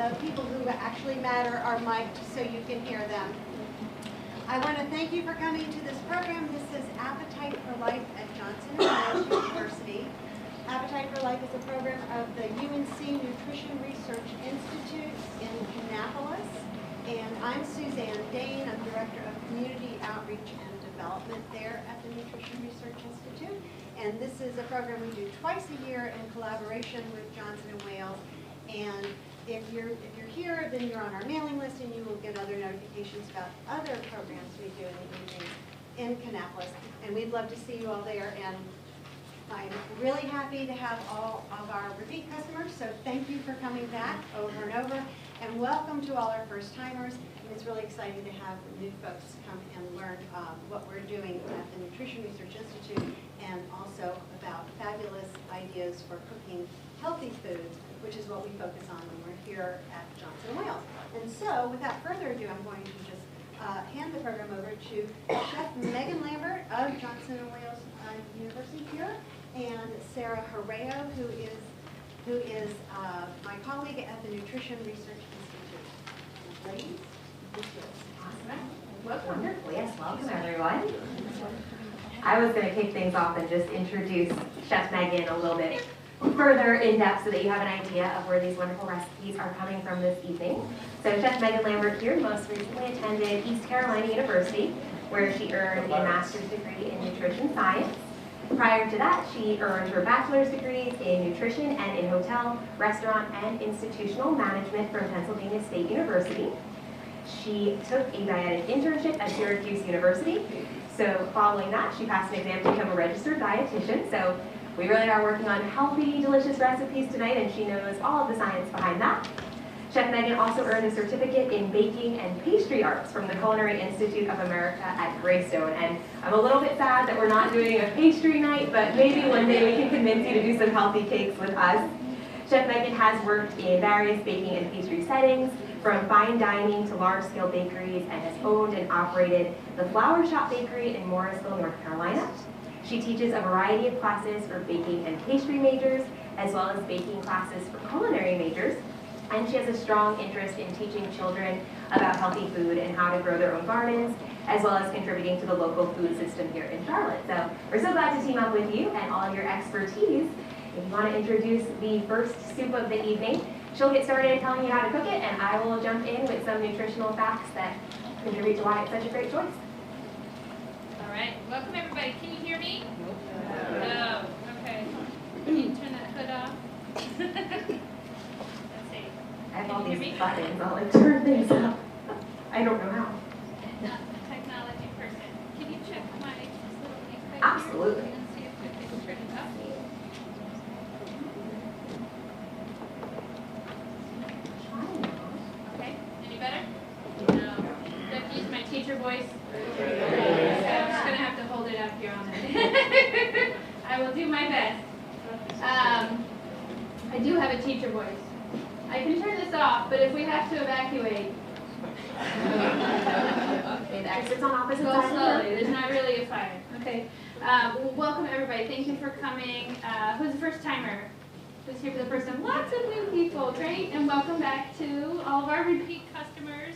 the people who actually matter are mic'd so you can hear them. I want to thank you for coming to this program. This is Appetite for Life at Johnson & Wales University. Appetite for Life is a program of the UNC Nutrition Research Institute in Kannapolis. And I'm Suzanne Dane. I'm Director of Community Outreach and Development there at the Nutrition Research Institute. And this is a program we do twice a year in collaboration with Johnson & Wales. And if you're here, then you're on our mailing list and you will get other notifications about other programs we do in the evenings in Kannapolis. And we'd love to see you all there. And I'm really happy to have all of our repeat customers, so thank you for coming back over and over. And welcome to all our first timers. And it's really exciting to have new folks come and learn what we're doing at the Nutrition Research Institute and also about fabulous ideas for cooking healthy foods, which is what we focus on when we're here at Johnson & Wales. And so, without further ado, I'm going to just hand the program over to Chef Megan Lambert of Johnson & Wales University here, and Sarah Hreyo, who is my colleague at the Nutrition Research Institute. Ladies, this is awesome. Well, wonderful. Yes, welcome everyone. I was going to kick things off and just introduce Chef Megan a little bit further in depth so that you have an idea of where these wonderful recipes are coming from this evening. So Chef Megan Lambert here most recently attended East Carolina University, where she earned a master's degree in nutrition science. Prior to that, she earned her bachelor's degrees in nutrition and in hotel, restaurant, and institutional management from Pennsylvania State University. She took a dietetic internship at Syracuse University. So following that, she passed an exam to become a registered dietitian. So we really are working on healthy, delicious recipes tonight, and she knows all of the science behind that. Chef Megan also earned a certificate in baking and pastry arts from the Culinary Institute of America at Greystone. And I'm a little bit sad that we're not doing a pastry night, but maybe one day we can convince you to do some healthy cakes with us. Chef Megan has worked in various baking and pastry settings, from fine dining to large-scale bakeries, and has owned and operated the Flower Shop Bakery in Morrisville, North Carolina. She teaches a variety of classes for baking and pastry majors, as well as baking classes for culinary majors. And she has a strong interest in teaching children about healthy food and how to grow their own gardens, as well as contributing to the local food system here in Charlotte. So we're so glad to team up with you and all of your expertise. If you want to introduce the first soup of the evening, she'll get started telling you how to cook it, and I will jump in with some nutritional facts that contribute to why it's such a great choice. All right, welcome everybody. Can you hear me? No. Okay. Can you turn that hood off? Let's see. I have all these buttons. I'll like turn things up. I don't know how. Not a technology person. Can you check my little thing right Absolutely. here and see if I can turn it up? Okay. Any better? No. Do I have to use my teacher voice? Okay. So I'm just gonna have to hold it up here on it. I will do my best. I do have a teacher voice. I can turn this off, but if we have to evacuate, The exits on opposite go sides. slowly. There's not really a fire. Okay. Well, welcome everybody. Thank you for coming. Who's the first timer? Who's here for the first time? Lots of new people. Great. And welcome back to all of our repeat customers.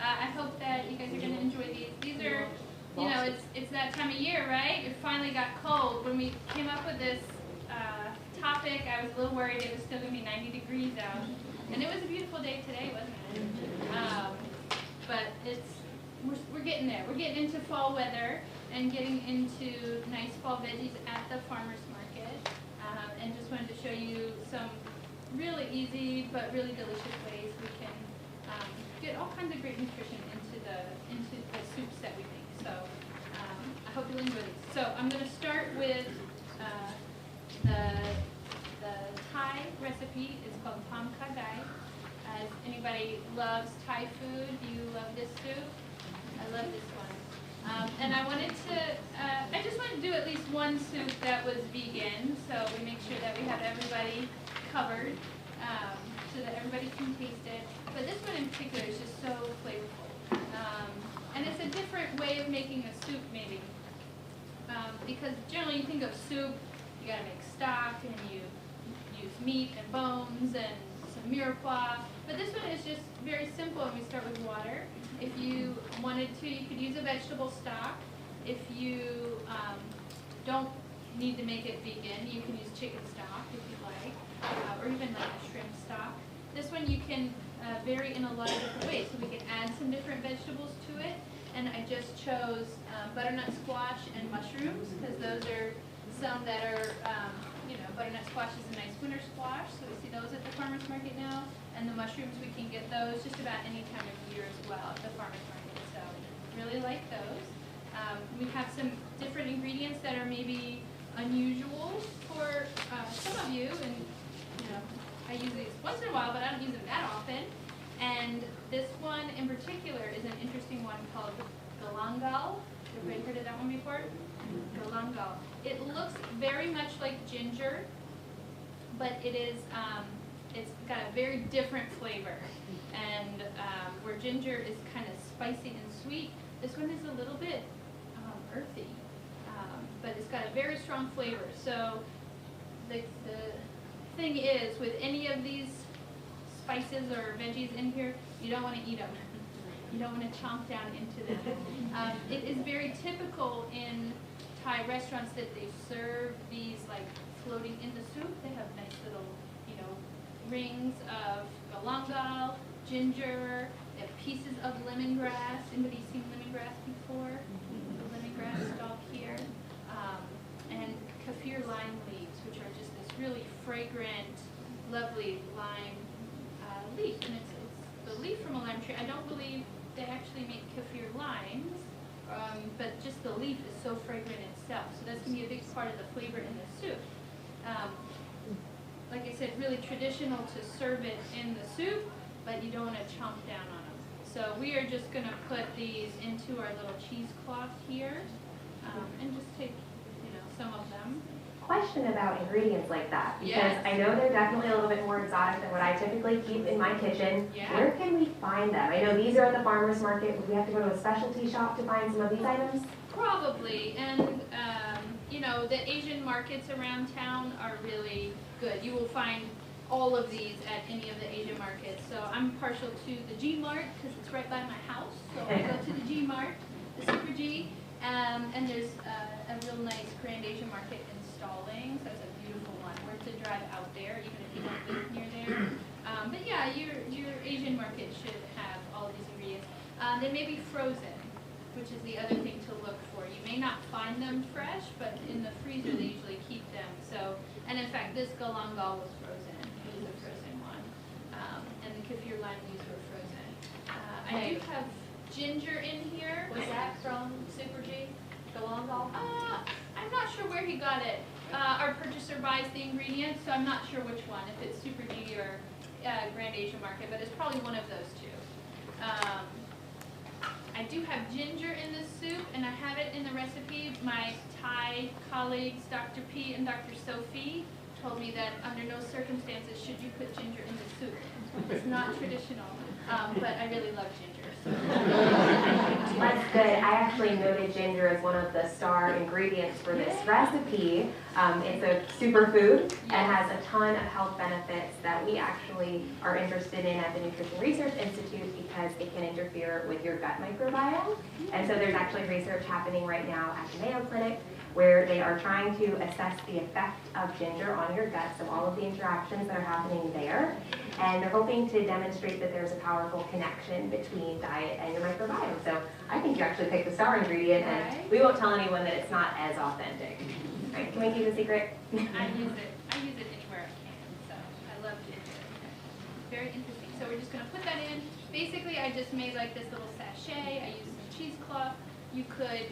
I hope that you guys are going to enjoy these. These are, you know, it's that time of year, right? It finally got cold. When we came up with this topic, I was a little worried it was still going to be 90 degrees out. And it was a beautiful day today, wasn't it? But we're getting there. We're getting into fall weather and getting into nice fall veggies at the farmer's market. And just wanted to show you some really easy but really delicious ways we can get all kinds of great nutrition into the soups that we make. So I hope you'll enjoy these. So I'm going to start with the Thai recipe. It's called Tom Kha Gai. If anybody loves Thai food, do you love this soup? I love this one. And I wanted to, I just wanted to do at least one soup that was vegan, so we make sure that we have everybody covered, so that everybody can taste it. But this one in particular is just so flavorful. And it's a different way of making a soup, maybe. Because generally you think of soup, you gotta make stock, and you use meat and bones and some mirepoix. But this one is just very simple, and we start with water. If you wanted to, you could use a vegetable stock. If you don't need to make it vegan, you can use chicken stock if you like, or even like a shrimp stock. This one you can vary in a lot of different ways. So we can add some different vegetables to it. And I just chose butternut squash and mushrooms because those are some that are, butternut squash is a nice winter squash. So we see those at the farmer's market now. And the mushrooms, we can get those just about any time of year as well at the farmer's market. So really like those. We have some different ingredients that are maybe unusual for some of you. And, I use these once in a while, but I don't use them that often. And this one in particular is an interesting one called galangal. Everybody heard of that one before? Galangal. It looks very much like ginger, but it is, it's got a very different flavor. And where ginger is kind of spicy and sweet, this one is a little bit earthy, but it's got a very strong flavor. So the thing is, with any of these spices or veggies in here, you don't want to eat them. You don't want to chomp down into them. It is very typical in Thai restaurants that they serve these like floating in the soup. They have nice little, rings of galangal, ginger, they have pieces of lemongrass. Anybody seen lemongrass before? The lemongrass stalk here. And kaffir lime leaves, which are just this really fragrant, lovely lime leaf. And it's the leaf from a lime tree. I don't believe they actually make kaffir limes, but just the leaf is so fragrant itself. So that's going to be a big part of the flavor in the soup. Like I said, really traditional to serve it in the soup, but you don't want to chomp down on them. So we are just going to put these into our little cheesecloth here, and just take, some of them. Question about ingredients like that, because Yes. I know they're definitely a little bit more exotic than what I typically keep in my kitchen. Yeah. Where can we find them? I know these are at the farmer's market. Would we have to go to a specialty shop to find some of these items? Probably, and the Asian markets around town are really good. You will find all of these at any of the Asian markets. So I'm partial to the G Mart because it's right by my house. So I go to the G Mart, the Super G, and there's a real nice Grand Asian Market in Stallings. That's a beautiful one. Worth the drive out there, even if you don't live near there. But yeah, your Asian market should have all of these ingredients. They may be frozen, which is the other thing to look for. You may not find them fresh, but in the freezer they usually keep them. So, and in fact, this galangal was frozen. It was a frozen one. And the kaffir lime leaves were frozen. I do have ginger in here. Was that from Super G, galangal? I'm not sure where he got it. Our purchaser buys the ingredients, so I'm not sure which one, if it's Super G or Grand Asian Market, but it's probably one of those two. I do have ginger in this soup, and I have it in the recipe. My Thai colleagues, Dr. P and Dr. Sophie, told me that under no circumstances should you put ginger in the soup. It's not traditional, but I really love ginger. So. That's good. I actually noted ginger as one of the star ingredients for this recipe. It's a superfood and has a ton of health benefits that we actually are interested in at the Nutrition Research Institute because it can interfere with your gut microbiome. And so there's actually research happening right now at the Mayo Clinic where they are trying to assess the effect of ginger on your gut, so all of the interactions that are happening there. And they're hoping to demonstrate that there's a powerful connection between diet and your microbiome. So I think you actually picked the star ingredient, and we won't tell anyone that it's not as authentic. All right, can we keep a secret? I use it anywhere I can, so I love ginger. Very interesting. So we're just going to put that in. Basically, I just made like this little sachet. I used some cheesecloth. You could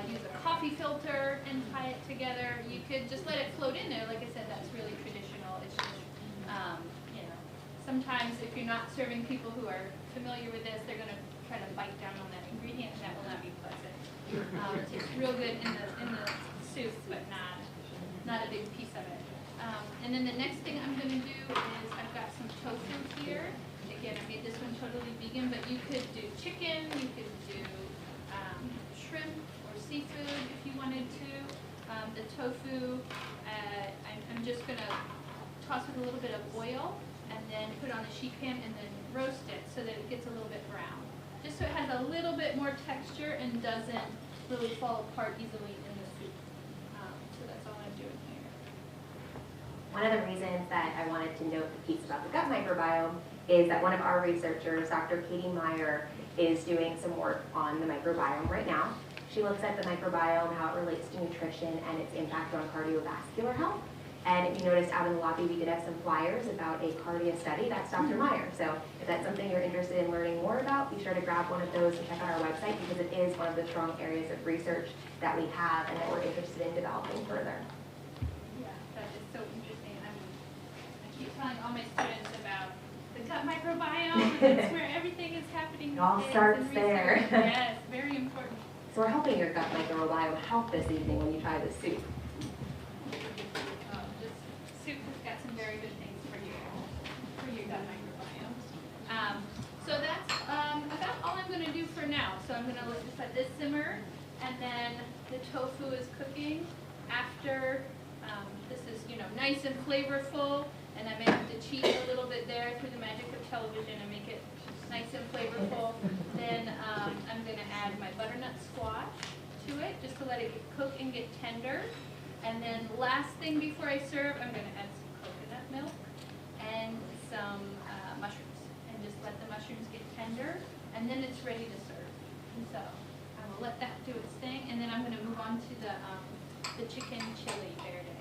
use a coffee filter and tie it together. You could just let it float in there. Like I said, that's really traditional. It's just, sometimes if you're not serving people who are familiar with this, they're going to try to bite down on that ingredient, and that will not be pleasant. It tastes real good in the soup, but not a big piece of it. And then the next thing I'm going to do is I've got some tofu here. Again, I made this one totally vegan, but you could do chicken, you could do shrimp or seafood if you wanted to. The tofu, I'm just going to toss with a little bit of oil and then put it on the sheet pan and then roast it so that it gets a little bit brown. Just so it has a little bit more texture and doesn't really fall apart easily in the soup. So that's all I'm doing here. One of the reasons that I wanted to note the piece about the gut microbiome is that one of our researchers, Dr. Katie Meyer, is doing some work on the microbiome right now. She looks at the microbiome, how it relates to nutrition and its impact on cardiovascular health. And if you noticed out in the lobby, we did have some flyers about a cardia study. That's Dr. Meyer. So if that's something you're interested in learning more about, be sure to grab one of those and check out our website because it is one of the strong areas of research that we have and that we're interested in developing further. Yeah, that is so interesting. I keep telling all my students about the gut microbiome. That's where everything is happening. It all starts there. Yes, very important. So we're helping your gut microbiome health this evening when you try this soup. This soup has got some very good things for your gut microbiome. So that's about all I'm going to do for now. So I'm going to just let this simmer, and then the tofu is cooking. After this is nice and flavorful, and I may have to cheat a little bit there through the magic of television and make it nice and flavorful. Then I'm going to add my butternut squash to it just to let it cook and get tender. And then last thing before I serve, I'm going to add some coconut milk and some mushrooms. And just let the mushrooms get tender, and then it's ready to serve. And so I will let that do its thing, and then I'm going to move on to the chicken chili verde.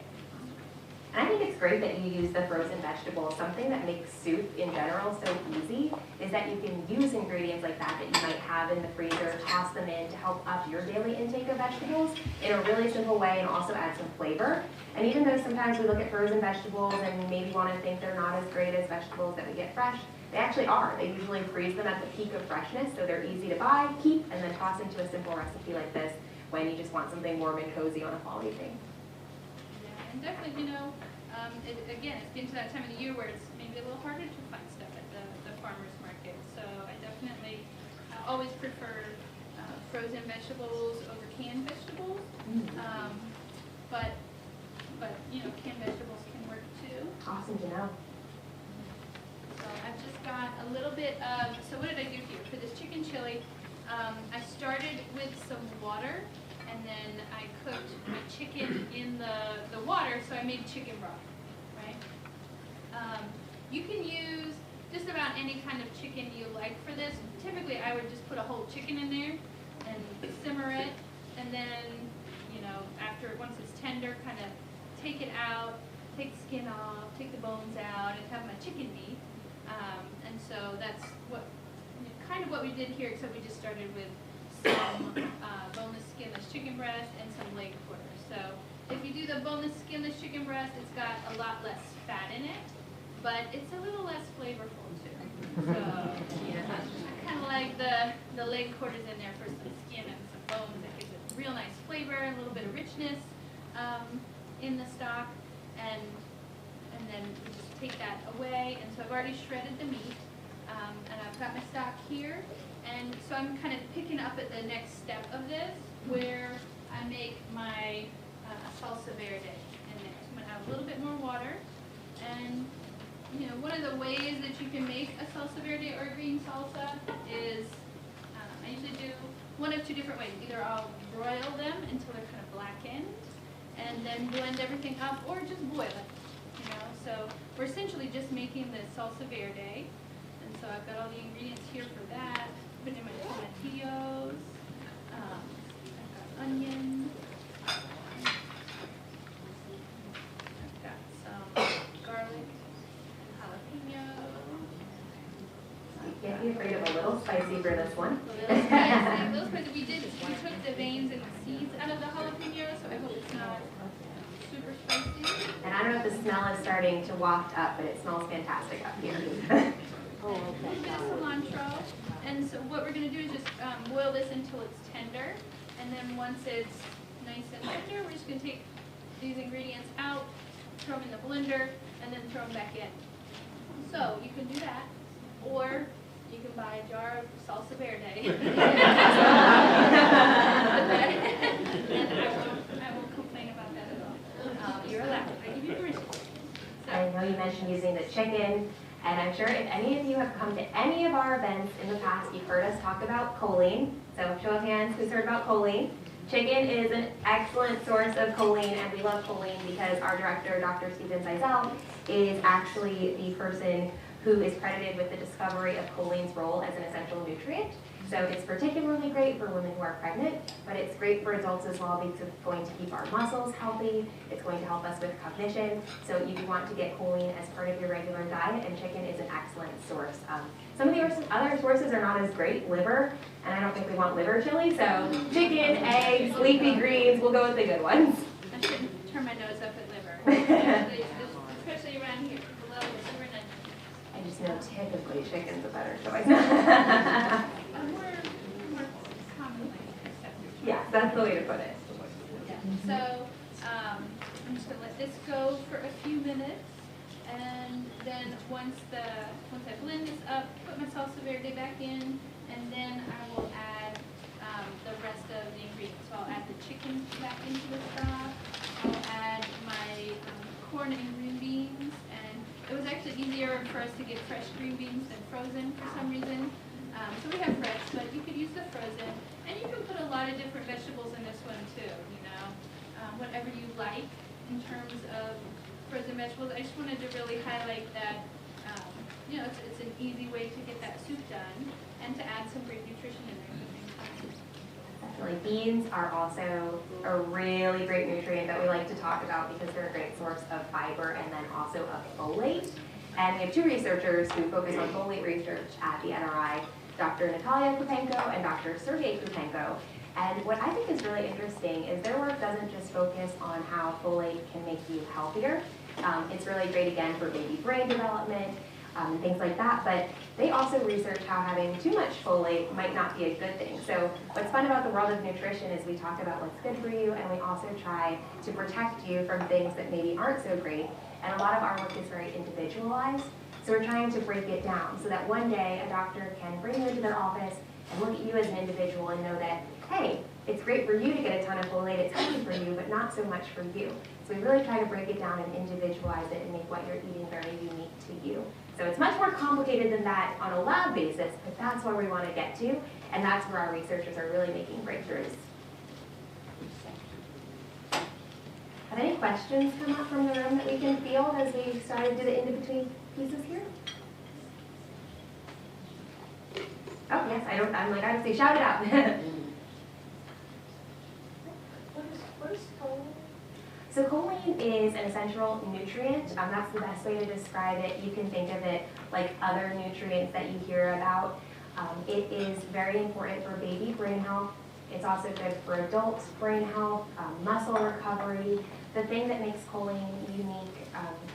And I think it's great that you use the frozen vegetables. Something that makes soup in general so easy is that you can use ingredients like that that you might have in the freezer, toss them in to help up your daily intake of vegetables in a really simple way and also add some flavor. And even though sometimes we look at frozen vegetables and maybe want to think they're not as great as vegetables that we get fresh, they actually are. They usually freeze them at the peak of freshness, so they're easy to buy, keep, and then toss into a simple recipe like this when you just want something warm and cozy on a fall evening. And definitely, again, it's getting to that time of the year where it's maybe a little harder to find stuff at the farmer's market. So I definitely always prefer frozen vegetables over canned vegetables. But canned vegetables can work too. Awesome to know. So I've just got a little bit of, so what did I do here? For this chicken chili, I started with some water. And then I cooked my chicken in the water, so I made chicken broth, right? You can use just about any kind of chicken you like for this. Typically, I would just put a whole chicken in there and simmer it, and then, once it's tender, kind of take it out, take the skin off, take the bones out, and have my chicken meat. And so that's kind of what we did here, except we just started with some boneless, skinless chicken breast and some leg quarters. So if you do the boneless, skinless chicken breast, it's got a lot less fat in it, but it's a little less flavorful too. So I kind of like the leg quarters in there for some skin and some bones. That gives it real nice flavor and a little bit of richness in the stock. And then we just take that away. And so I've already shredded the meat, and I've got my stock here. And so I'm kind of picking up at the next step of this, where I make my salsa verde in there. So I'm going to add a little bit more water. And, one of the ways that you can make a salsa verde or a green salsa is, I usually do one of two different ways. Either I'll broil them until they're kind of blackened, and then blend everything up, or just boil it. So we're essentially just making the salsa verde. And so I've got all the ingredients here for that. Put in my tomatillos, I've got onions, I've got some garlic and jalapeno. Can't be afraid of a little spicy for this one. A little spicy. We took the veins and the seeds out of the jalapeno, so I hope it's not super spicy. And I don't know if the smell is starting to waft up, but it smells fantastic up here. A little bit of cilantro. And so what we're going to do is just boil this until it's tender. And then once it's nice and tender, we're just going to take these ingredients out, throw them in the blender, and then throw them back in. So you can do that, or you can buy a jar of salsa verde. And I won't complain about that at all. You're allowed. I give you permission. I know you mentioned using the chicken, And I'm sure if any of you have come to any of our events in the past, you've heard us talk about choline. So show of hands, who's heard about choline? Chicken is an excellent source of choline, and we love choline because our director, Dr. Stephen Zeisel, is actually the person who is credited with the discovery of choline's role as an essential nutrient. So it's particularly great for women who are pregnant, but it's great for adults as well because it's going to keep our muscles healthy. It's going to help us with cognition. So you want to get choline as part of your regular diet, and chicken is an excellent source. Some of the other sources are not as great. Liver, and I don't think we want liver chili, so chicken, eggs, leafy greens, we'll go with the good ones. I shouldn't turn my nose up at liver, especially around here. Below is liver and onions. I just know typically chicken's a better choice. More commonly accepted. Yeah, that's the way to put it. Yeah. So I'm just gonna let this go for a few minutes, and then once I blend this up, put my salsa verde back in, and then I will add the rest of the ingredients. So I'll add the chicken back into the stock. I'll add my corn and green beans, and it was actually easier for us to get fresh green beans than frozen for some reason. So we have fresh, but you could use the frozen, and you can put a lot of different vegetables in this one too, you know, whatever you like in terms of frozen vegetables. I just wanted to really highlight that, you know, it's an easy way to get that soup done and to add some great nutrition in there at the same time. Definitely. Beans are also a really great nutrient that we like to talk about because they're a great source of fiber and then also of folate. And we have two researchers who focus on folate research at the NRI, Dr. Natalia Kupenko and Dr. Sergey Kupenko. And what I think is really interesting is their work doesn't just focus on how folate can make you healthier. It's really great, again, for baby brain development, and things like that, but they also research how having too much folate might not be a good thing. So what's fun about the world of nutrition is we talk about what's good for you, and we also try to protect you from things that maybe aren't so great. And a lot of our work is very individualized, so we're trying to break it down so that one day a doctor can bring you into their office and look at you as an individual and know that, hey, it's great for you to get a ton of folate, it's healthy for you, but not so much for you. So we really try to break it down and individualize it and make what you're eating very unique to you. So it's much more complicated than that on a lab basis, but that's where we want to get to, and that's where our researchers are really making breakthroughs. Have any questions come up from the room that we can field as we start to do the in-between pieces here? Oh, yes, I'm like, I would say shout it out. What is choline? So choline is an essential nutrient. That's the best way to describe it. You can think of it like other nutrients that you hear about. It is very important for baby brain health. It's also good for adult brain health, muscle recovery. The thing that makes choline unique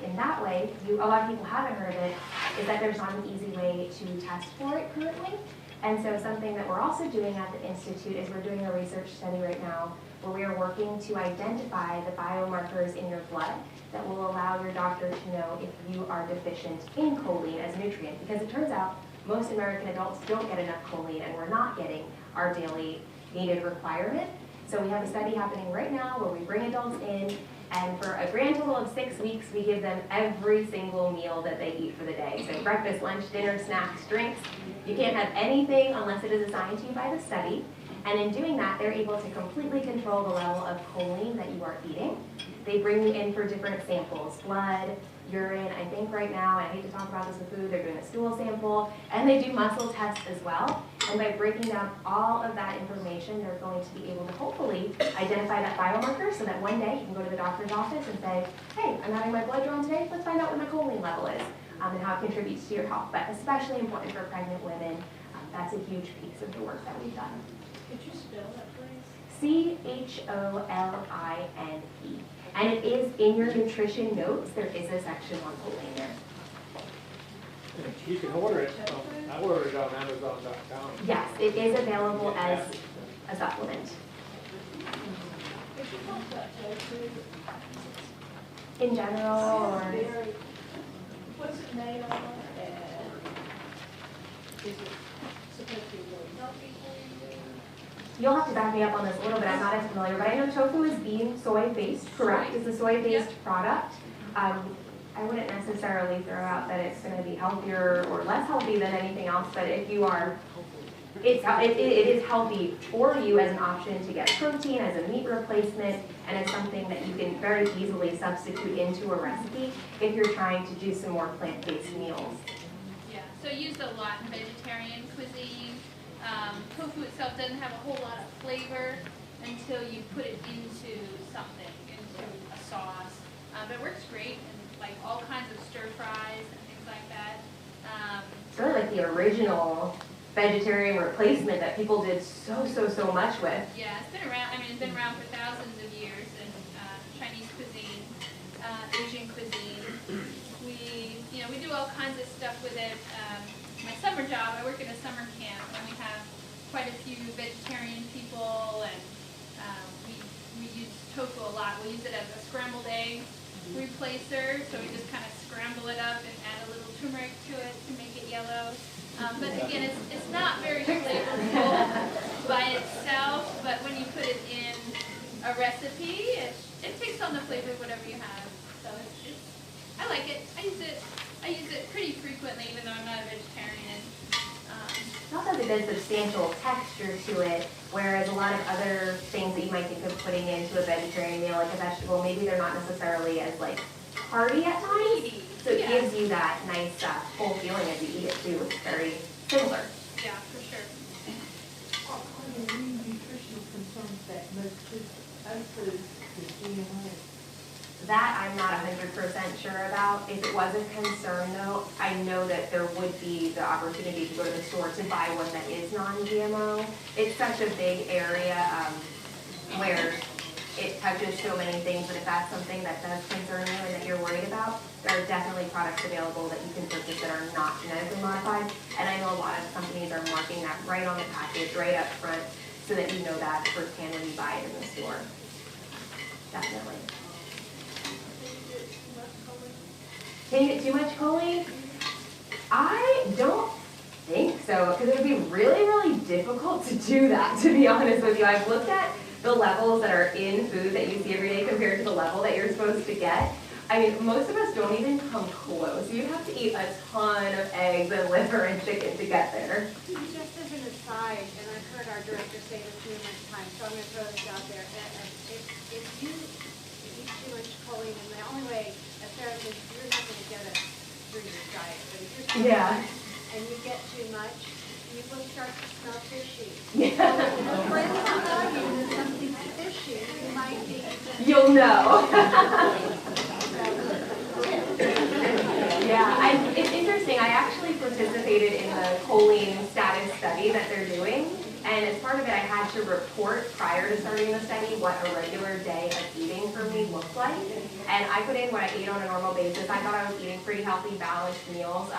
in that way, a lot of people haven't heard of it, is that there's not an easy way to test for it currently. And so something that we're also doing at the Institute is we're doing a research study right now where we are working to identify the biomarkers in your blood that will allow your doctor to know if you are deficient in choline as a nutrient. Because it turns out most American adults don't get enough choline, and we're not getting our daily needed requirement. So we have a study happening right now where we bring adults in, and for a grand total of 6 weeks, we give them every single meal that they eat for the day. So breakfast, lunch, dinner, snacks, drinks. You can't have anything unless it is assigned to you by the study. And in doing that, they're able to completely control the level of choline that you are eating. They bring you in for different samples, blood, urine. I think right now, and I hate to talk about this with food, they're doing a stool sample, and they do muscle tests as well. And by breaking down all of that information, they're going to be able to hopefully identify that biomarker so that one day you can go to the doctor's office and say, hey, I'm having my blood drawn today, let's find out what my choline level is and how it contributes to your health. But especially important for pregnant women, that's a huge piece of the work that we've done. Could you spell that, please? CHOLINE. And it is in your nutrition notes. There is a section on choline there. You can order it. I ordered it on Amazon.com. Yes, it is available as a supplement. Could you talk about tofu? In general, or What's it made of, and is it supposed to be really healthy for you? you'll have to back me up on this a little bit. I'm not as familiar, but I know tofu is bean soy-based, correct? It's a soy-based product. I wouldn't necessarily throw out that it's going to be healthier or less healthy than anything else, but if you are, it is healthy for you as an option to get protein, as a meat replacement, and as something that you can very easily substitute into a recipe if you're trying to do some more plant-based meals. Yeah, so used a lot in vegetarian cuisine. Tofu itself doesn't have a whole lot of flavor until you put it into something, into a sauce. But it works great in like all kinds of stir fries and things like that. It's really like the original vegetarian replacement that people did so much with. Yeah, it's been around. I mean, it's been around for thousands of years in Chinese cuisine, Asian cuisine. We do all kinds of stuff with it. My summer job, I work in a summer camp, and we have quite a few vegetarian people, and we use tofu a lot. We use it as a scrambled egg replacer, so we just kind of scramble it up and add a little turmeric to it to make it yellow. But again, it's not very flavorful by itself, but when you put it in a recipe, it takes on the flavor of whatever you have. So I like it. I use it pretty frequently, even though I'm not a vegetarian. It also has a good substantial texture to it, whereas a lot of other things that you might think of putting into a vegetarian meal, like a vegetable, maybe they're not necessarily as like hearty at times. So it gives you that nice full feeling as you eat it too. It's very similar. Yeah, for sure. Are there any nutritional concerns that most foods is GMO? That I'm not 100% sure about. If it was a concern though, I know that there would be the opportunity to go to the store to buy one that is non-GMO. It's such a big area where it touches so many things, but if that's something that does concern you and that you're worried about, there are definitely products available that you can purchase that are not genetically modified. And I know a lot of companies are marking that right on the package, right up front, so that you know that firsthand when you buy it in the store. Definitely. Can you get too much choline? I don't think so, because it would be really difficult to do that, to be honest with you. I've looked at the levels that are in food that you see every day compared to the level that you're supposed to get. I mean, most of us don't even come close. You have to eat a ton of eggs and liver and chicken to get there. Just as an aside, and I've heard our director say this numerous times, so I'm going to throw this out there. If you eat too much choline, and the only way a therapist, you're not going to get it through your diet, but if you're and you get too much, you will start to smell fishy. Yeah. If friends tell you that something's fishy, you might be. You'll know. Yeah, it's interesting. I actually participated in the choline status study that they're doing. And as part of it, I had to report prior to starting the study what a regular day of eating for me looked like. And I put in what I ate on a normal basis. I thought I was eating pretty healthy, balanced meals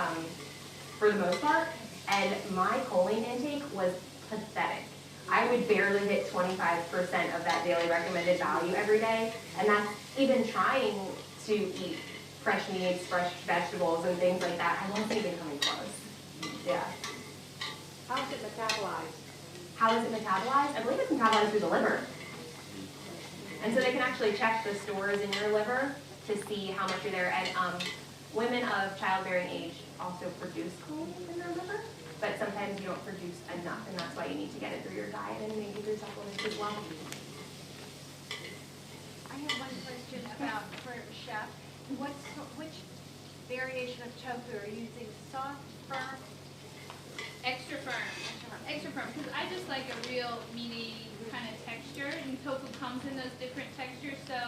for the most part. And my choline intake was pathetic. I would barely hit 25% of that daily recommended value every day. And that's even trying to eat fresh meats, fresh vegetables, and things like that. I wasn't even coming close. Yeah. How is it metabolized? How is it metabolized? I believe it's metabolized through the liver. And so they can actually check the stores in your liver to see how much are there. And women of childbearing age also produce choline in their liver, but sometimes you don't produce enough, and that's why you need to get it through your diet and maybe through supplements as well. I have one question about for Chef. Which variation of tofu are you using? Soft, firm? Extra firm, because I just like a real meaty kind of texture, and tofu comes in those different textures. So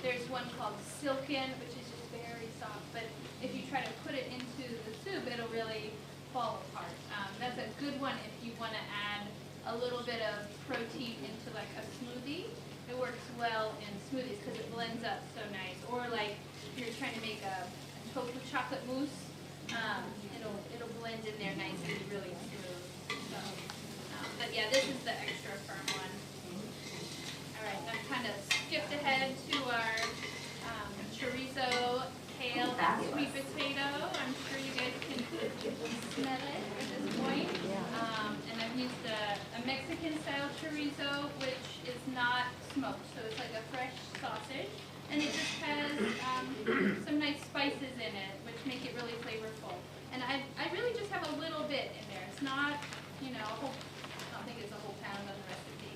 there's one called silken, which is just very soft, but if you try to put it into the soup, it'll really fall apart. That's a good one if you want to add a little bit of protein into like a smoothie. It works well in smoothies because it blends up so nice. Or like if you're trying to make a tofu chocolate mousse, it'll blend in there nice and really smooth. So, but yeah, this is the extra firm one. All right, I've kind of skipped ahead to our chorizo, kale, and sweet potato. I'm sure you guys can smell it at this point. And I've used a Mexican-style chorizo, which is not smoked, so it's like a fresh sausage. And it just has some nice spice spices in it, which make it really flavorful. And I really just have a little bit in there. It's not, you know, a whole, I don't think it's a whole pound on the recipe.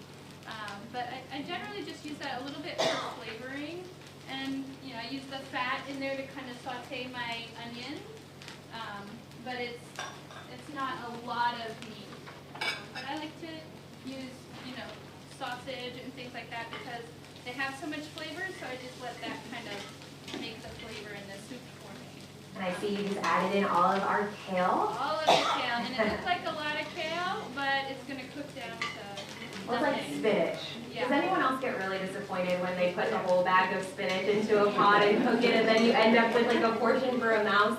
But I generally just use that a little bit for flavoring. And, you know, I use the fat in there to kind of saute my onions. But it's not a lot of meat. But I like to use, you know, sausage and things like that because they have so much flavor, so I just let that kind of make the flavor in the soup for me. And I see you just added in all of our kale. All of the kale, and it looks like a lot of kale, but it's going to cook down to Looks like nothing. spinach. Yeah. Does anyone else get really disappointed when they put the whole bag of spinach into a pot and cook it and then you end up with like a portion for a mouse?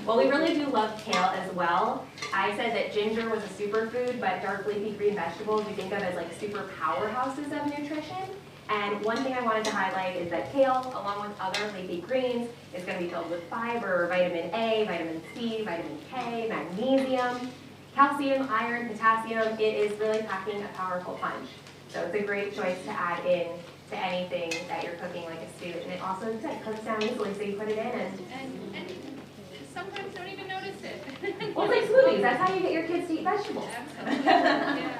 Well, we really do love kale as well. I said that ginger was a superfood, but dark leafy green vegetables we think of as like super powerhouses of nutrition. And one thing I wanted to highlight is that kale, along with other leafy greens, is going to be filled with fiber, vitamin A, vitamin C, vitamin K, magnesium, calcium, iron, potassium. It is really packing a powerful punch. So it's a great choice to add in to anything that you're cooking like a stew. And it also cooks down easily, so you put it in and sometimes don't even notice it. well, it's like smoothies. That's how you get your kids to eat vegetables. Absolutely, yeah.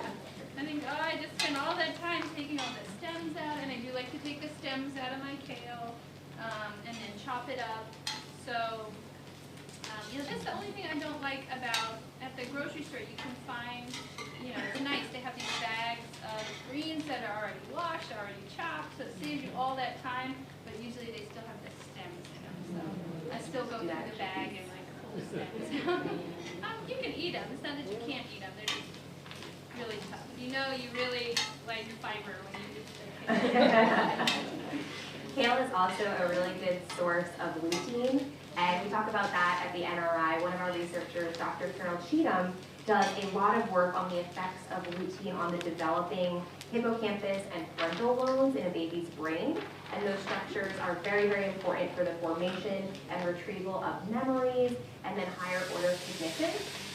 I think, oh, I just spend all that time taking all the stems out, and I do like to take the stems out of my kale, and then chop it up. So, you know, that's the only thing I don't like about, at the grocery store, you can find, you know, it's nice, they have these bags of greens that are already washed, already chopped, so it saves you all that time, but usually they still have the stems in them, so I still go through the bag and like pull the stems out. You can eat them, it's not that you can't eat them, they're just really tough. You know you really like fiber when you eat the kale. Kale is also a really good source of lutein, and we talk about that at the NRI. One of our researchers, Dr. Carol Cheatham, does a lot of work on the effects of lutein on the developing hippocampus and frontal lobes in a baby's brain. And those structures are very, very important for the formation and retrieval of memories and then higher order cognition.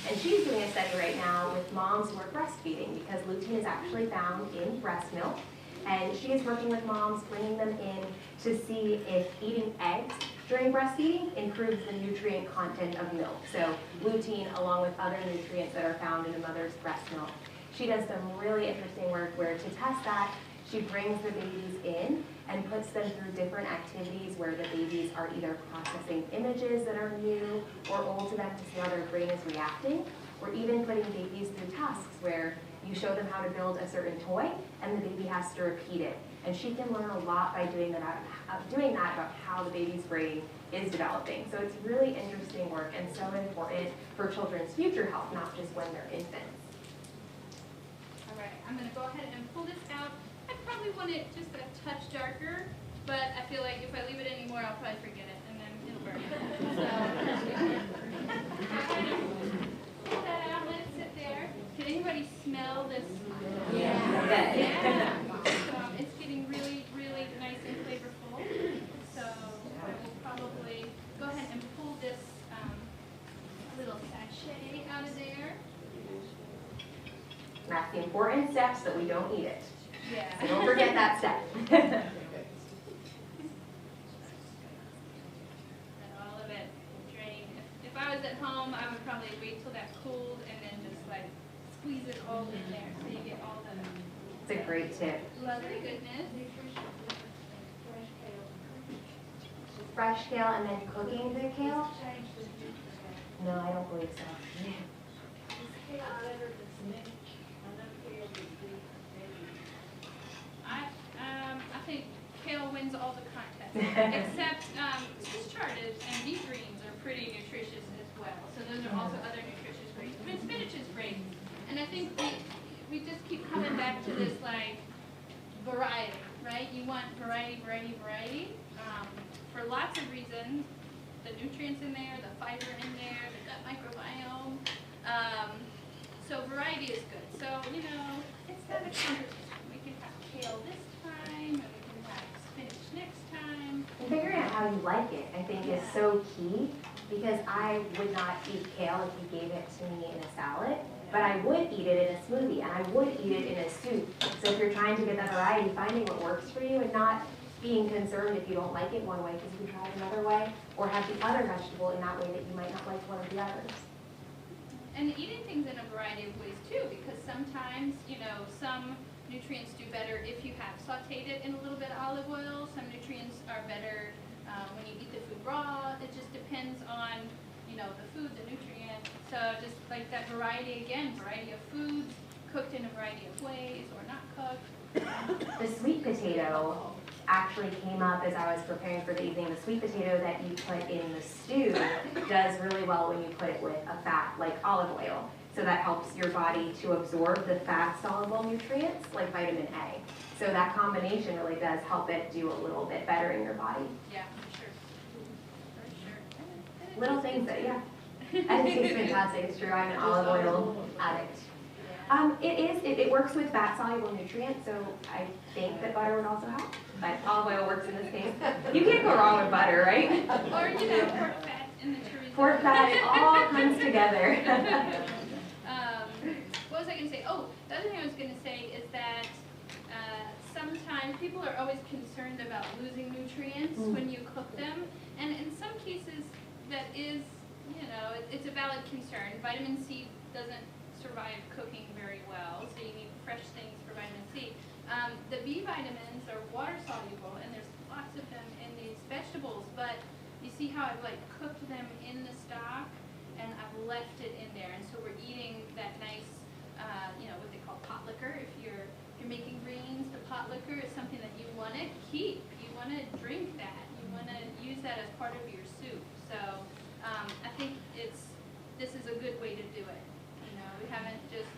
And she's doing a study right now with moms who are breastfeeding because lutein is actually found in breast milk. And she is working with moms, bringing them in to see if eating eggs during breastfeeding improves the nutrient content of milk. So lutein along with other nutrients that are found in a mother's breast milk. She does some really interesting work where to test that, she brings the babies in and puts them through different activities where the babies are either processing images that are new or old to them to see how their brain is reacting, or even putting babies through tasks where you show them how to build a certain toy and the baby has to repeat it. And she can learn a lot by doing that about how the baby's brain is developing. So it's really interesting work and so important for children's future health, not just when they're infants. All right, I'm going to go ahead and pull this out. I probably want it just a touch darker, but I feel like if I leave it anymore, I'll probably forget it and then it'll burn. So, pull that out, let it sit there. Can anybody smell this? Yeah. It's getting really, really nice and flavorful. So I will probably go ahead and pull this little sachet out of there. That's the important step so we don't eat it. Yeah. So don't forget that step. And all of it drain. If I was at home, I would probably wait till that cooled and then just like squeeze it all in there so you get all the It's a great tip. lovely goodness. Fresh kale and then cooking the kale? No, I don't believe so. I think kale wins all the contests, except Swiss chard and beef greens are pretty nutritious as well. So those are also other nutritious greens. I mean, spinach is great, and I think we just keep coming back to this like variety, right? You want variety, variety, variety for lots of reasons. The nutrients in there, the fiber in there, the gut microbiome. So variety is good. So, you know, it's not a competition. We can have kale this time, and we can have spinach next time. And figuring out how you like it, I think, is so key, because I would not eat kale if you gave it to me in a salad, but I would eat it in a smoothie, and I would eat it in a soup. So if you're trying to get that variety, finding what works for you and not being concerned if you don't like it one way because you can try it another way, or have the other vegetable in that way that you might not like one of the others. And eating things in a variety of ways too, because sometimes, some nutrients do better if you have sauteed it in a little bit of olive oil. Some nutrients are better when you eat the food raw. It just depends on, the food, the nutrient. So just like that variety again, variety of foods, cooked in a variety of ways or not cooked. The sweet potato actually came up as I was preparing for the evening. The sweet potato that you put in the stew does really well when you put it with a fat like olive oil. So that helps your body to absorb the fat-soluble nutrients like vitamin A. So that combination really does help it do a little bit better in your body. Yeah, for sure. For sure. And it Little tastes things good, that, too. yeah. I think it's fantastic. It's true. I'm an olive oil addict. It works with fat-soluble nutrients, so I think that butter would also help. But olive oil works in this case. You can't go wrong with butter, right? Or, pork fat in the chorizo. Pork fat, it all comes together. What was I going to say? Oh, the other thing I was going to say is that sometimes people are always concerned about losing nutrients when you cook them. And in some cases, that is, it's a valid concern. Vitamin C doesn't survive cooking very well, so you need fresh things for vitamin C. The B vitamins are water soluble, and there's lots of them in these vegetables, but you see how I've cooked them in the stock, and I've left it in there, and so we're eating that nice, what they call pot liquor. If you're making greens, the pot liquor is something that you want to keep. You want to drink that. You want to use that as part of your soup. So I think this is a good way to do it. We haven't just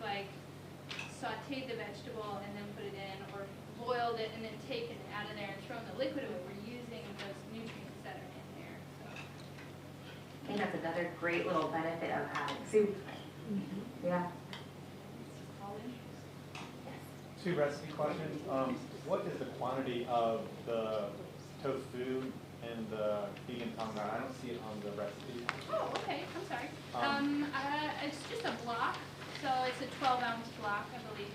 sauteed the vegetable and then put it in, or boiled it and then taken it out of there and thrown the liquid away. We're using those nutrients that are in there. So. I think that's another great little benefit of having soup. Yeah. Two recipe questions. What is the quantity of the tofu and the vegan tom kha? I don't see it on the recipe. Oh, okay. I'm sorry. It's just a block, so it's a 12-ounce block, I believe.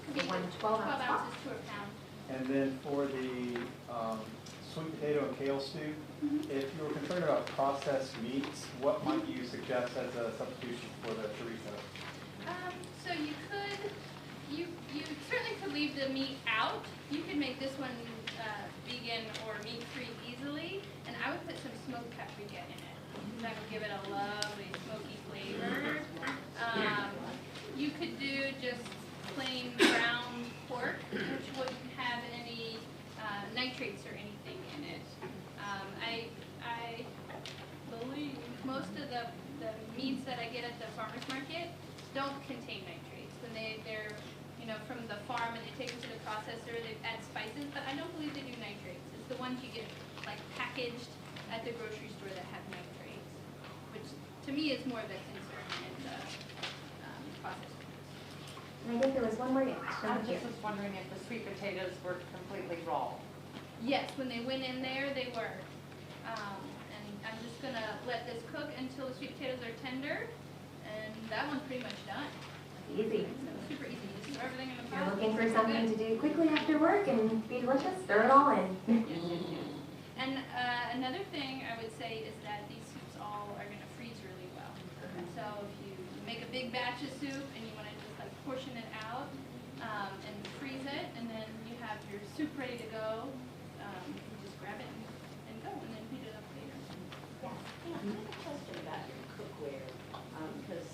Could be 12 ounces to a pound. And then for the sweet potato and kale stew, if you were concerned about processed meats, what might you suggest as a substitution for the chorizo? So you certainly could leave the meat out. You could make this one vegan or meat-free easily, and I would put some smoked paprika in it. That would give it a lovely smoky flavor. You could do just plain ground pork, which wouldn't have any nitrates or anything in it. I believe most of the meats that I get at the farmer's market don't contain nitrates. When they're from the farm and they take them to the processor, they add spices, but I don't believe they do nitrates. It's the ones you get packaged at the grocery store that have nitrates, which to me is more of a concern in the processed foods. And I think there was one more. I just was wondering if the sweet potatoes were completely raw. Yes, when they went in there, they were. And I'm just going to let this cook until the sweet potatoes are tender, and that one's pretty much done. Easy. So super easy. Just throw everything in the pot. You're looking for something to do quickly after work and be delicious, throw it all in. And another thing I would say is that these soups all are going to freeze really well. So if you make a big batch of soup and you want to just portion it out and freeze it, and then you have your soup ready to go, you just grab it and go, and then heat it up later. Yeah, I have a question about your cookware, because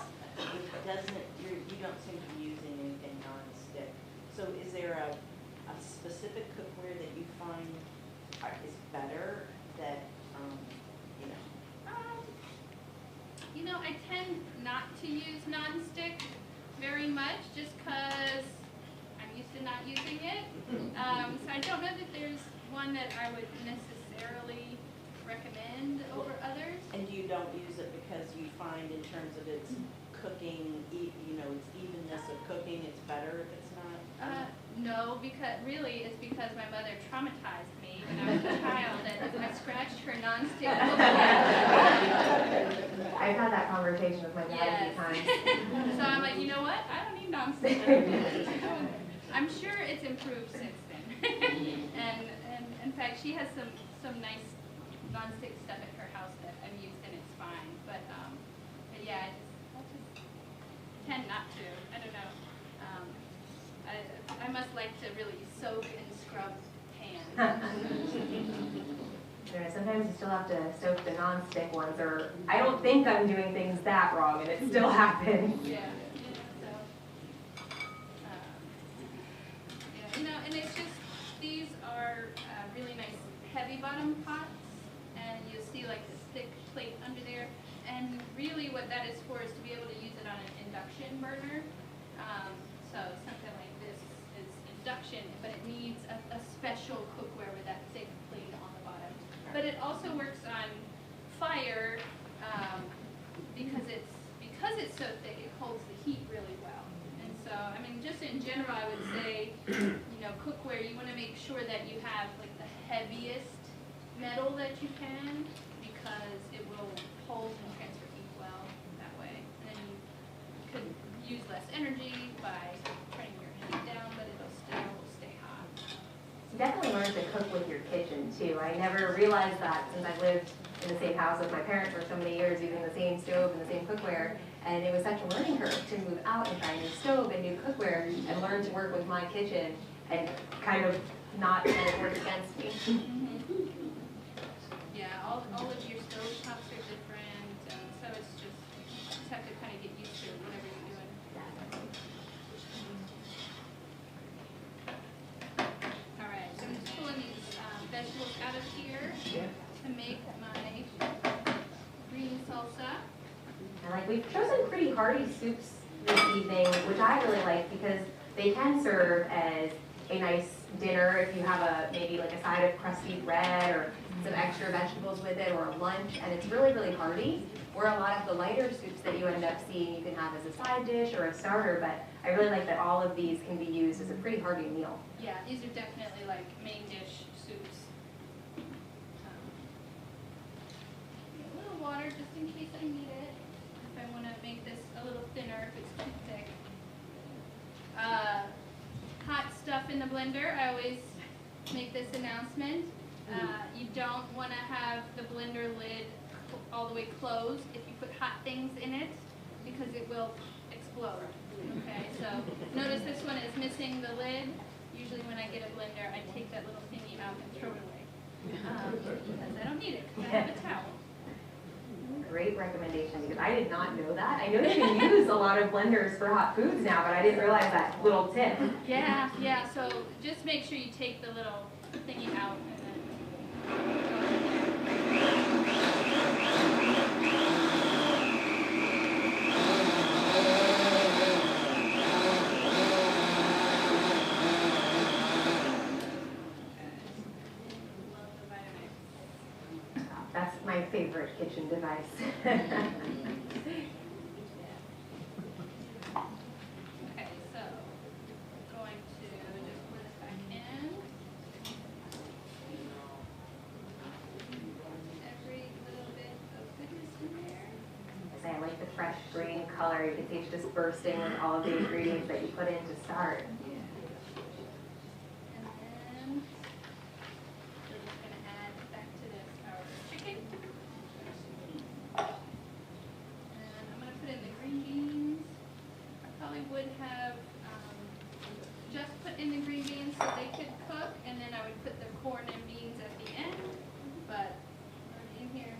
you don't seem to be using anything non-stick. So is there a specific cookware that you find is better that, I tend not to use non-stick very much just because I'm used to not using it. So I don't know that there's one that I would necessarily recommend over others. and you don't use it because you find in terms of its cooking, its evenness of cooking, it's better if it's not? No, because it's because my mother traumatized me when I was a child, that if I scratched her nonstick cookware. I've had that conversation with my dad a few times. So I'm like, you know what? I don't need nonstick. I'm sure it's improved since then. and In fact, she has some nice nonstick stuff at her house that I've used and it's fine. But yeah, I just tend not to. I don't know. I must like to really soak and scrub pans. Sometimes you still have to soak the non-stick ones, or I don't think I'm doing things that wrong, and it still happens. Yeah. And it's just, these are really nice heavy bottom pots, and you'll see like this thick plate under there. And really what that is for is to be able to use it on an induction burner. So something like this is induction, but it needs a special cookware with that thick plate on the bottom. But it also works on fire because it's so thick, it holds the heat really well. And so, I mean, just in general, I would say, cookware, you want to make sure that you have like the heaviest metal that you can, because it will hold and transfer heat well that way. And then you could use less energy by turning your heat down, but it'll still stay hot. You definitely learn to cook with your kitchen too. I never realized that since I've lived in the same house with my parents for so many years, using the same stove and the same cookware. And it was such a learning curve to move out and try a new stove and new cookware and learn to work with my kitchen and kind of not let it work against me. Yeah, all of your stove tops are different, so it's just, you just have to kind of get used to whatever you're doing. All right, so I'm just pulling these vegetables out of here to make my green salsa. And we've chosen pretty hearty soups this evening, which I really like because they can serve as a nice dinner if you have maybe like a side of crusty bread or some extra vegetables with it, or a lunch, and it's really, really hearty. Where a lot of the lighter soups that you end up seeing you can have as a side dish or a starter, but I really like that all of these can be used as a pretty hearty meal. Yeah, these are definitely like main dish soups. A little water just in case I need it. If I want to make this a little thinner, if it's too thick. Hot stuff in the blender. I always make this announcement. You don't want to have the blender lid all the way closed if you put hot things in it, because it will explode. Okay, so notice this one is missing the lid. Usually when I get a blender, I take that little thingy out and throw it away because I don't need it, because I have a towel. Great recommendation, because I did not know that. I know you can use a lot of blenders for hot foods now, but I didn't realize that little tip. Yeah, so just make sure you take the little thingy out and then go in there. That's my favorite kitchen device. Okay, so going to just pour this back in. Every little bit of goodness in there. I like the fresh green color. You can see it's just bursting with all of the ingredients that you put in to start. And then we're just going to add back to this our chicken. And I'm going to put in the green beans. I probably would have just put in the green beans so they could cook, and then I would put the corn and beans at the end, but in here.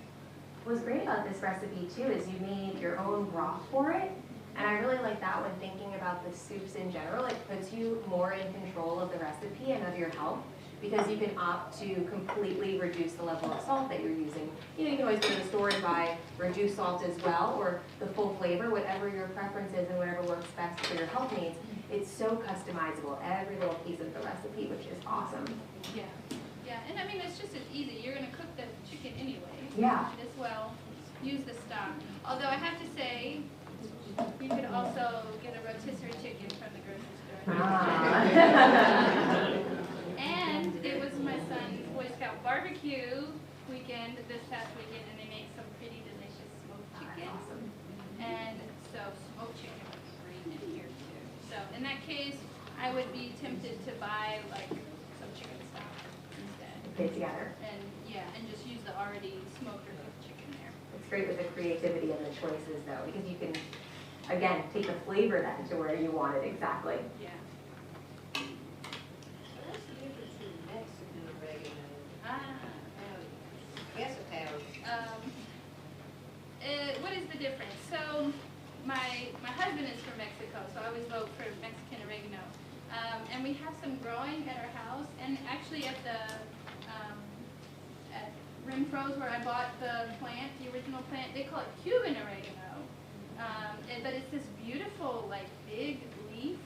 What's great about this recipe too is you made your own broth for it. And I really like that when thinking about the soups in general. It puts you more in control of the recipe and of your health, because you can opt to completely reduce the level of salt that you're using. You can always go to the store and buy reduced salt as well, or the full flavor, whatever your preference is and whatever works best for your health needs. It's so customizable, every little piece of the recipe, which is awesome. Yeah, and I mean, it's just as easy. You're going to cook the chicken anyway. Yeah. As well, use the stock. Although I have to say, you could also get a rotisserie chicken from the grocery store. And it was my son's Boy Scout barbecue weekend this past weekend, and they made some pretty delicious smoked chicken. Awesome. And so smoked chicken would be great in here too. So in that case, I would be tempted to buy like some chicken stock instead. fit together. And, yeah, and just use the already smoked or cooked chicken there. It's great with the creativity and the choices though, because you can, again, take the flavor then to where you want it exactly. Yeah. What's the difference between Mexican oregano? Yes, okay. What is the difference? So my husband is from Mexico, so I always vote for Mexican oregano. And we have some growing at our house, and actually at the at Renfro's where I bought the plant, the original plant, they call it Cuban oregano. But it's this beautiful, like, big leaf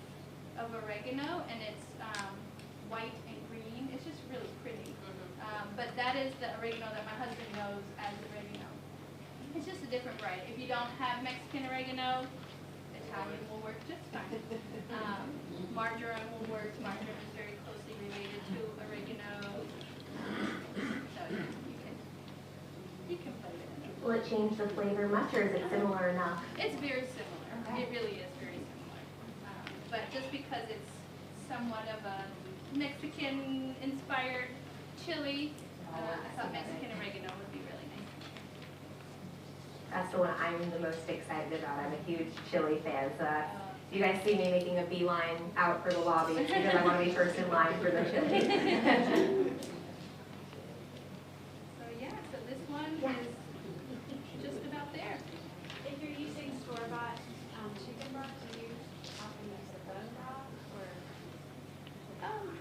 of oregano, and it's white and green. It's just really pretty. But that is the oregano that my husband knows as oregano. It's just a different variety. If you don't have Mexican oregano, Italian will work just fine. Marjoram will work. Marjoram is very closely related to oregano. So you can put it in there. Will it change the flavor much, or is it similar enough? It's very similar. Okay. It really is very similar. But just because it's somewhat of a Mexican-inspired chili, I thought Mexican oregano would be really nice. That's the one I'm the most excited about. I'm a huge chili fan, so if you guys see me making a beeline out for the lobby, it's because I want to be first in line for the chili. So yeah, so this one is just about there. If you're using store-bought chicken broth, do you often use the bone broth or?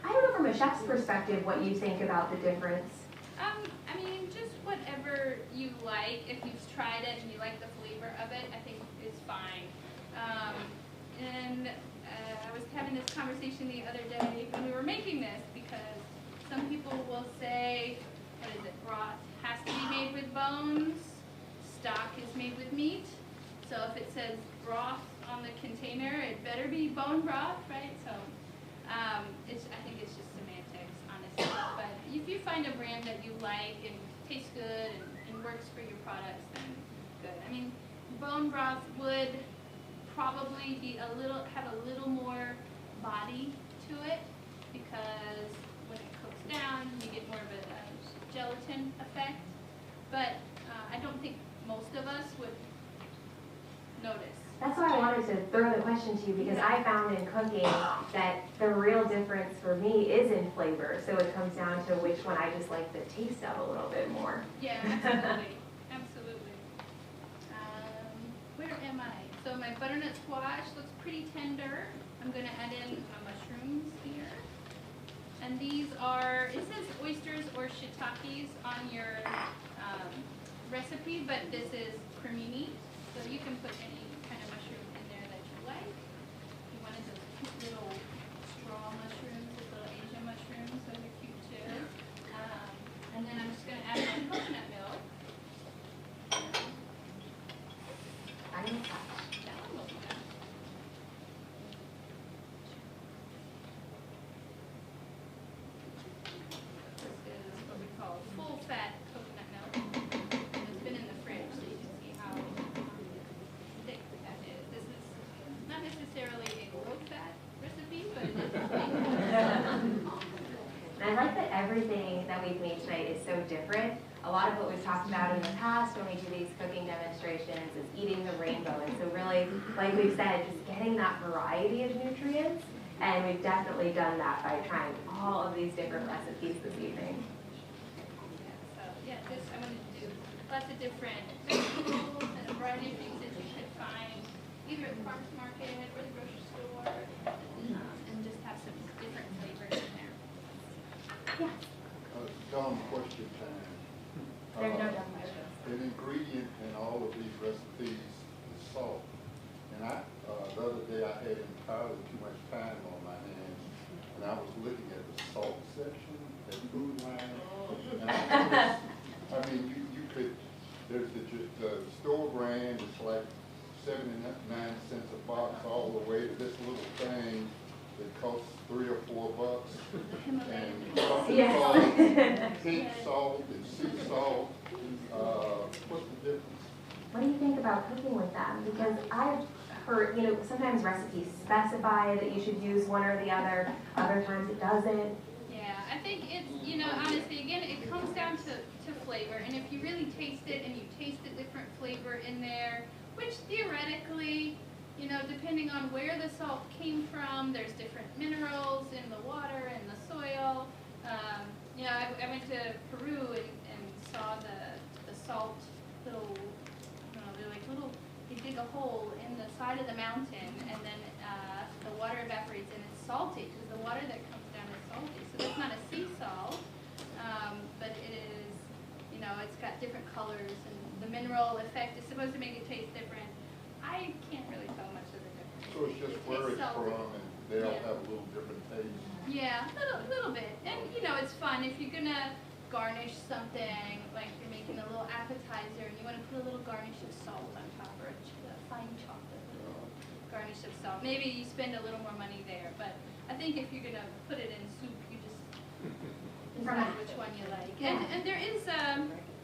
I don't know from a chef's perspective what you think about the difference. I mean, just whatever you like. If you've tried it and you like the flavor of it, I think is fine. I was having this conversation the other day when we were making this, because some people will say, what is it, broth has to be made with bones, stock is made with meat. So if it says broth on the container, it better be bone broth, right? So I think it's just semantics, honestly. But if you find a brand that you like and tastes good and works for your products, then good. I mean, bone broth would probably be have a little more body to it, because when it cooks down, you get more of a gelatin effect. But I don't think most of us would notice. That's why I wanted to throw the question to you, because I found in cooking that the real difference for me is in flavor. So it comes down to which one I just like the taste of a little bit more. Yeah, absolutely. Absolutely. Where am I? So my butternut squash looks pretty tender. I'm going to add in my mushrooms here. And these are, it says oysters or shiitakes on your recipe, but this is cremini. So you can put any kind of mushroom in there that you like. You wanted those cute little straw mushrooms, those little Asian mushrooms, those are cute too. And then I'm just going to add my coconut milk. Final touch. That one looks good. This is what we call full fat coconut milk. And it's been in the fridge, so you can see how thick that is. This is not necessarily a low fat recipe, but it is. And I like that everything that we've made tonight is so different. A lot of what we've talked about in the past when we do these cooking demonstrations is eating the rainbow. And so really, like we've said, just getting that variety of nutrients. And we've definitely done that by trying all of these different recipes this evening. So yeah, this I wanted to do lots of different vegetables and a variety of things that you could find either at the farmer's market or the grocery store, and just have some different flavors in there. Yes. Dumb question time. There's no dumb questions. An ingredient in all of these recipes is salt. And the other day I had entirely too much time on my hands, and I was looking at the salt section at Food Line. And I mean, you could, there's the store brand, it's like 79 cents a box, all the way to this little thing that costs $3 or $4. And something Yes. called pink salt and sea salt. What's the difference? What do you think about cooking with them? Because I've heard, sometimes recipes specify that you should use one or the other. Other times it doesn't. Yeah, I think it's, you know, honestly, again, it comes down to flavor. And if you really taste it and you taste a different flavor in there, which theoretically, you know, depending on where the salt came from, there's different minerals in the water and the soil. You know, I went to Peru and saw the salt little, I don't know, they're like little, they dig a hole in the side of the mountain, and then the water evaporates and it's salty because the water that comes down is salty. So that's not a sea salt, but it is, you know, it's got different colors, and the mineral effect is supposed to make it taste different. I can't really tell much of the difference. So it's just where it's salty. from, and they all have a little different taste. Yeah, a little bit. And, you know, it's fun if you're going to garnish something, like you're making a little appetizer and you want to put a little garnish of salt on top, or a fine chocolate, a little garnish of salt. Maybe you spend a little more money there, but I think if you're going to put it in soup, you just decide which one you like. And there is,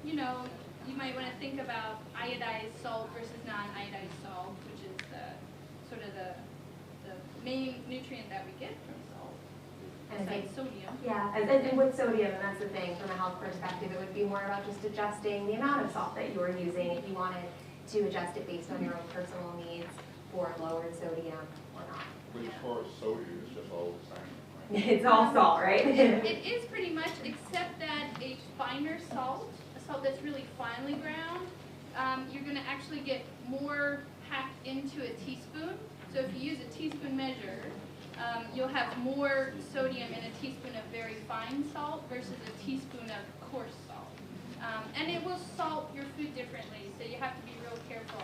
you know, you might want to think about iodized salt versus non-iodized salt, which is sort of the main nutrient that we get from salt. And I Besides think, sodium. yeah, and with sodium, and that's the thing, from a health perspective, it would be more about just adjusting the amount of salt that you are using if you wanted to adjust it based on your own personal needs for lowered sodium or not. But as far as sodium, it's just all the same, right? It's all salt, right? It is pretty much, except that a finer salt, a salt that's really finely ground, you're going to actually get more packed into a teaspoon. So if you use a teaspoon measure, you'll have more sodium in a teaspoon of very fine salt versus a teaspoon of coarse salt. And it will salt your food differently, so you have to be real careful.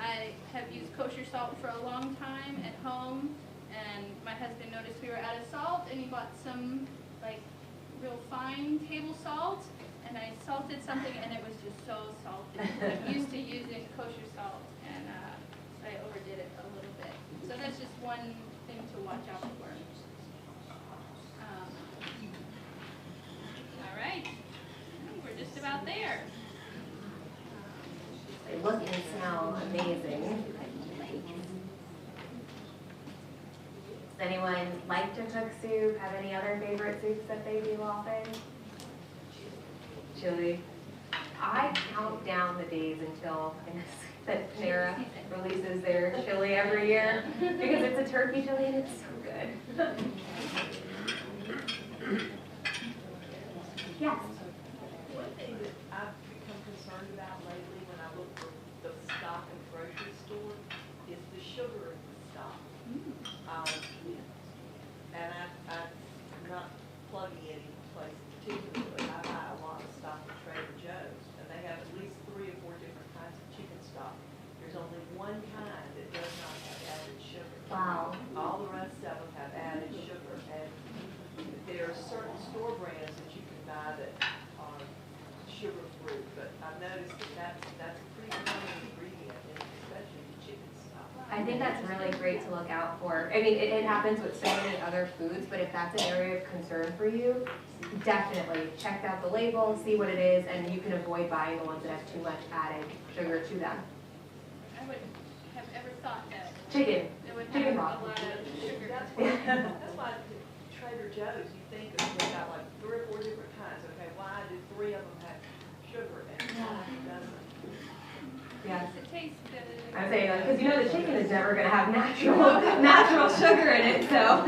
I have used kosher salt for a long time at home, and my husband noticed we were out of salt, and he bought some like real fine table salt, and I salted something, and it was just so salty. I'm used to using kosher salt, and I overdid it a little bit. So that's just one thing to watch out for. All right, we're just about there. They look and smell amazing. Does anyone like to cook soup? Have any other favorite soups that they do often? Chili. I count down the days until that Panera releases their chili every year because it's a turkey chili and it's so good. Yes. One thing that I've become concerned about lately when I look for the stock in the grocery store is the sugar in the stock. And I'm not plugging any place particularly. I buy a lot of stock at Trader Joe's, and they have at least 3 or 4 different kinds of chicken stock. There's only one kind that does not have added sugar. Wow. All the rest of them have added sugar, and there are certain store brands that you can buy that are sugar-free, but I've noticed that that's a pretty common ingredient, especially in chicken stock. I think that's really great to look out for. I mean, it happens with so many other foods, but if that's an area of concern for you, definitely check out the label, see what it is, and you can avoid buying the ones that have too much added sugar to them. I would have ever thought that Chicken. it would Chicken have a broth. lot of sugar. That's why at Trader Joe's, you think of, they got like 3 or 4 different kinds, okay, why do 3 of them have sugar and one doesn't? Yes. It tastes good. I'm saying, because you know the chicken is never going to have natural sugar in it, so.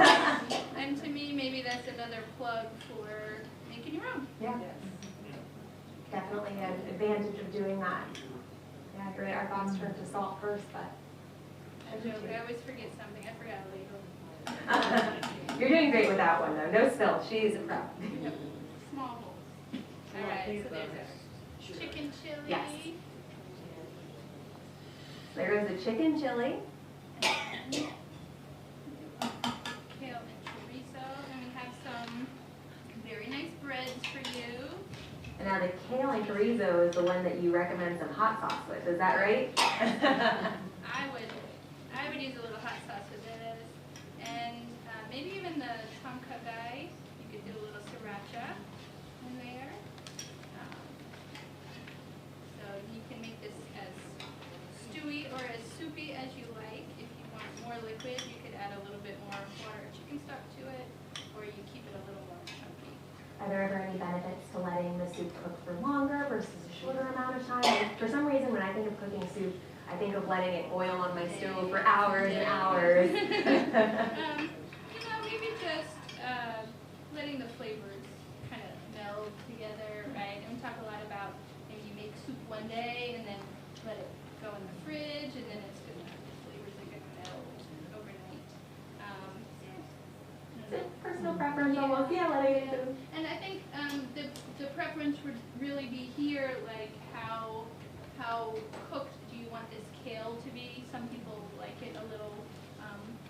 And to me, maybe that's another plug for making your own. Yeah, definitely an advantage of doing that. Yeah, you're right, our thoughts turn to salt first, but. I always forget something. I forgot a label. You're doing great with that one, though. No spill. She's a pro. Small holes. All right, so there's our chicken chili. Yes. There is the chicken chili. Kale and chorizo, and we have some very nice breads for you. And now the kale and chorizo is the one that you recommend some hot sauce with. Is that right? I would use a little hot sauce with this, and maybe even the tonka guy. You could do a little sriracha in there. So you can make this as stewy or as soupy as you like. If you want more liquid, you could add a little bit more water or chicken stock to it, or you keep it a little more chunky. Are there ever any benefits to letting the soup cook for longer versus a shorter amount of time? And for some reason, when I think of cooking soup, I think of letting it boil on my stove for hours and hours. Maybe just letting the flavors kind of meld together, right? And we talk a lot about maybe you make soup one day and then let it go in the fridge, and then it's gonna, the flavors are gonna meld overnight. Personal preference almost, yeah, letting it do. And I think the preference would really be here, like how cooked do you want this kale to be? Some people like it a little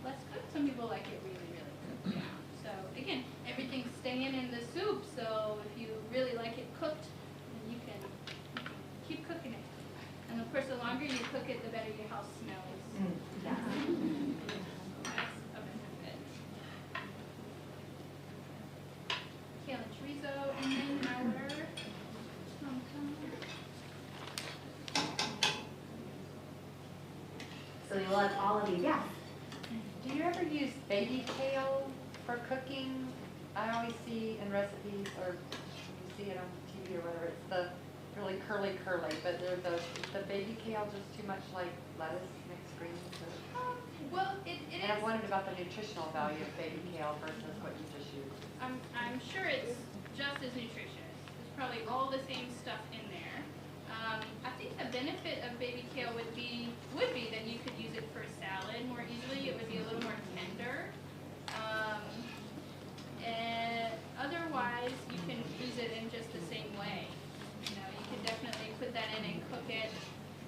less cooked. Some people like it really, really cooked down. So again, everything's staying in the soup. So if you really like it cooked, then you can keep cooking it. And of course, the longer you cook it, the better your house smells. Yeah. That's a benefit. Kale and chorizo, and then our tom-tom. So we love all of these, yeah. Do you ever use baby kale for cooking? I always see in recipes, or you see it on TV or whatever, it's the really curly, but they're the baby kale just too much like lettuce, mixed greens? Well, it And I've is. wondered about the nutritional value of baby kale versus what you just used. I'm sure it's just as nutritious. There's probably all the same stuff in there. I think the benefit of baby kale would be that you could use it for salad more easily. It would be a little more tender. And otherwise, you can use it in just the same way. You can definitely put that in and cook it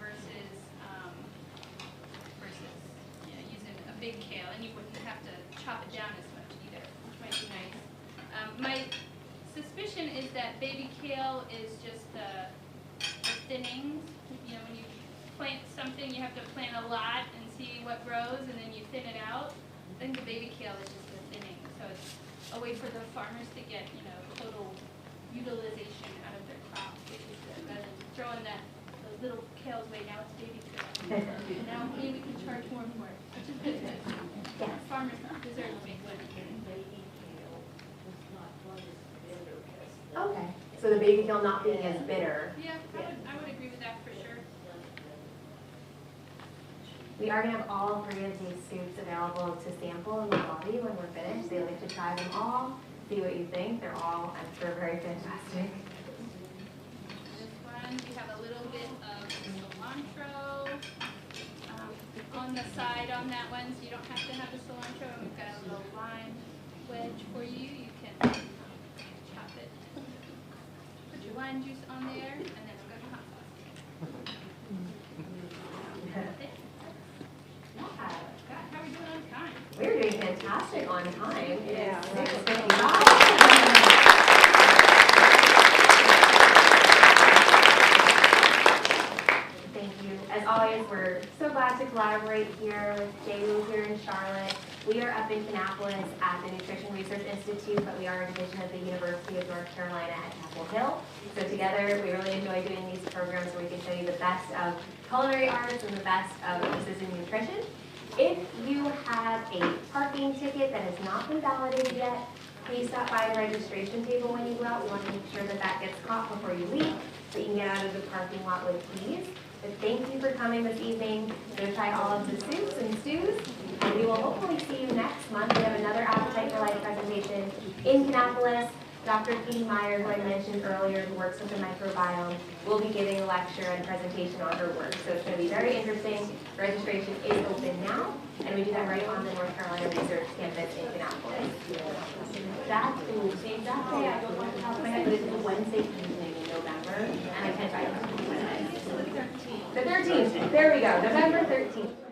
versus using a big kale, and you wouldn't have to chop it down as much either, which might be nice. My suspicion is that baby kale is just the thinnings. When you plant something, you have to plant a lot and see what grows, and then you thin it out. I think the baby kale is just the thinning, so it's a way for the farmers to get total utilization out of their crop, which is good, rather than throwing the little kales away. Now it's baby kale. And now maybe we can charge more for it, which is good. Yes. Farmers deserve to make money. Okay. So the baby kale not being as bitter. Yeah, I would agree with that for sure. We are going to have all 3 of these soups available to sample in the lobby when we're finished. They like to try them all, see what you think. They're all, I'm sure, very fantastic. This one, we have a little bit of cilantro on the side on that one, so you don't have to have the cilantro. And we've got a little lime wedge for you. You can chop it. Put your lime juice on there, and then we've got your hot sauce. How are we doing on time? We're doing fantastic on time. Yeah. It is 6:55. Thank you. As always, we're so glad to collaborate here with Dalu here in Charlotte. We are up in Kannapolis at the Nutrition Research Institute, but we are a division of the University of North Carolina at Chapel Hill. So together, we really enjoy doing these programs where we can show you the best of culinary arts and the best of precision nutrition. If you have a parking ticket that has not been validated yet, please stop by the registration table when you go out. We want to make sure that that gets caught before you leave, so you can get out of the parking lot with ease. But thank you for coming this evening. Go try all of the soups and stews, and we will hopefully see you next month. We have another Appetite for Life presentation in Kannapolis. Dr. Katie Meyer, who I mentioned earlier, who works with the microbiome, will be giving a lecture and presentation on her work. So it's going to be very interesting. Registration is open now, and we do that right on the North Carolina Research Campus in Kannapolis. That is the exact day I don't want to top of my head, but it's a Wednesday evening in November, and I can't try it. The 13th. There we go, November 13th.